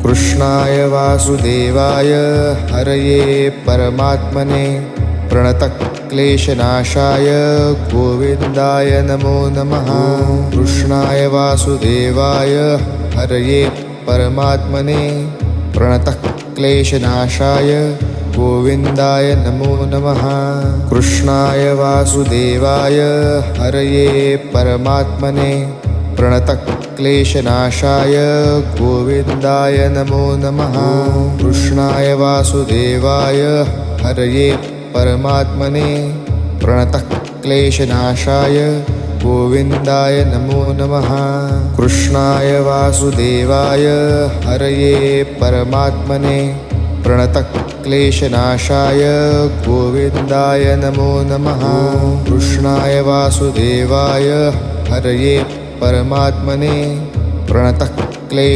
कृष्णाय वासुदेवाय हरये परमात्मने प्रणतक्लेशनाशाय गोविन्दाय नमो नमः। कृष्णाय वासुदेवाय हरये परमात्मने प्रणतक्लेशनाशाय गोविन्दाय नमो नमः। कृष्णाय वासुदेवाय हरये परमात्मने प्रणतक्लेशनाशाय गोविन्दाय नमो नमः। कृष्णाय वासुदेवाय हरये परमात्मने प्रणतक्लेशनाशाय गोविन्दाय नमो नमः। कृष्णाय वासुदेवाय हरये परमात्मने प्रणतक्लेशनाशाय गोविन्दाय नमो नमः। कृष्णाय वासुदेवाय हरये परमात्मने प्रणतक्लेशनाशाय